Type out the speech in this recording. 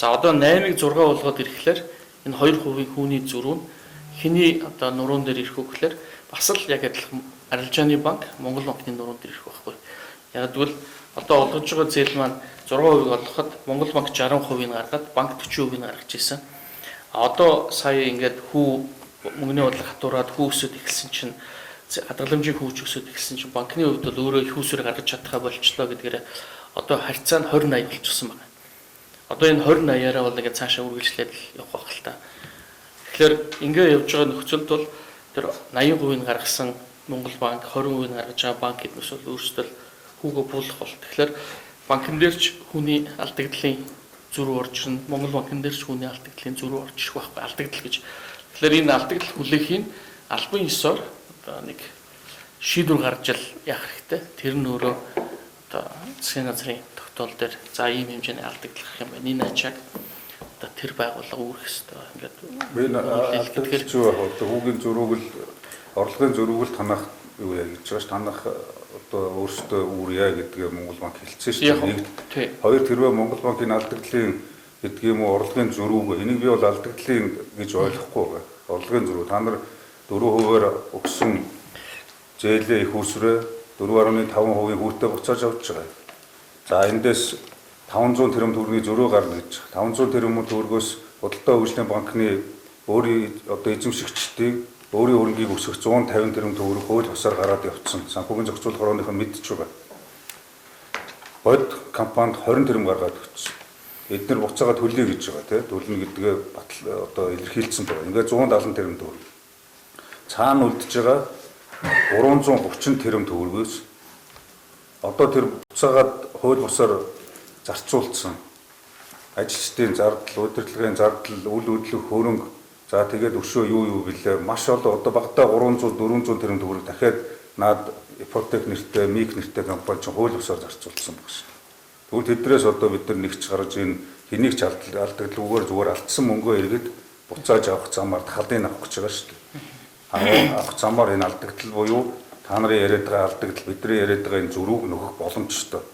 За одоо 8-ыг 6 болгоод ирэхлээр энэ 2% хүүний зөрүү нь хэний одоо нуруунд дээр ирэх үг гэхээр бас л яг адилхан арилжааны банк Монгол банкны нуруунд дээр ирэх байхгүй. Яг тэгвэл одоо олгож байгаа зээл маань 6% олгоход Монгол банк 60%-ийг гаргаад банк 40%-ийг гаргаж ирсэн. Одоо сая ингээд хүү мөнгөний бодлого хатуураад хүү өсөд эхэлсэн чинь хадгаламжийн хүүж өсөд эхэлсэн чинь банкны хувьд бол өөрөө их усүрийг гаргаж чадхаа болчлоо гэдгээр одоо харьцаа нь 20-80 болчихсон байна. Одоо энэ 20-80-аараа бол ингээд цаашаа үргэлжлээд явах байх л та. Тэгэхээр ингээд явж байгаа нөхцөлд бол тэр 80%-ийг гаргасан Монгол банк 20%-ийг гаргаж байгаа банк гэднээс бол өөрсдөө хүүгөө буулгах бол. Тэгэхээр банкн дээр ч хүний алдагдлын зөрүү орж ирнэ. Монгол банкн дээр ч хүний алдагдлын зөрүү орж ирэх байхгүй. Алдагдал гэж. Тэгэхээр энэ алдагдал хүлээхийн албан ёсоор одоо нэг шийдвэр гаргаж яах хэрэгтэй. Тэр нь өөрөө одоо засгийн газрын тогтоол дээр за ийм хэмжээний алдагдал гэх юм байна. Энэ ачааг одоо тэр байгууллага үүрэх хэрэгтэй. Ингээд энэ алдагдал ч одоо хүүгийн зөрүүг л орлогын зөрүүг л танах юу яа гэж байгаа ш танах одоо өөрсдөө үүрье гэдгээ Монгол банк хэлсэн шүү дээ. Хоёр тэрвээ Монгол банкын алдагдлын гэдэг юм уу орлогын зөрүүг энийг би бол алдагдлын гэж ойлгохгүй байгаа. Орлогын зөрүү та нар 4%-аар өгсөн зээлээ их усрээ 4.5% хүүтэй буцааж авч байгаа. За эндээс 500 тэрбум төгрөгийн зөрүү гарна гэж. 500 тэрбум төгрөгөөс Худалдаа хөгжлийн банкны өөрийн одоо эзэмшигчдийн өөрийн хөрөнгийг өсгөх 150 тэрбум төгрөг хууль бусаар гараад явцсан. Санхүүгийн зохицуулах орооныхон мэдж байгаа. Бод компанид 20 тэрбум гаргаад өгсөн. Эдгээр буцаагаа төлөе гэж байгаа тийм төлнө гэдгээ одоо илэрхийлсэн байна. Ингээд 170 тэрбум төгрөг. Цаана үлдэж байгаа 330 тэрбум төгрөгөөс одоо тэр буцаагаад хууль бусаар зарцуулсан ажилчдын зардал, удирдлагын зардал, үйл хөдлөх хөрөнгө за тэгээд өшөө юу билээ маш олон одоо багтаа 300 400 тэрбум төгрөг дахиад наад ипотек нэртэй, миг нэртэй компани чинь хууль бусаар зарцуулсан баг шүү. Тэгвэл тэднээс одоо бид нар нэгч гаргаж энэ хэнийг ч алдагдлуугаар зүгээр алдсан мөнгөө эргээд буцааж авах замаар халын авах гэж байгаа шүү. Авах замаар энэ алдагдал буюу та нарын яриад байгаа алдагдал бидний яриад байгаа энэ зөрүүг нөхөх боломжтой.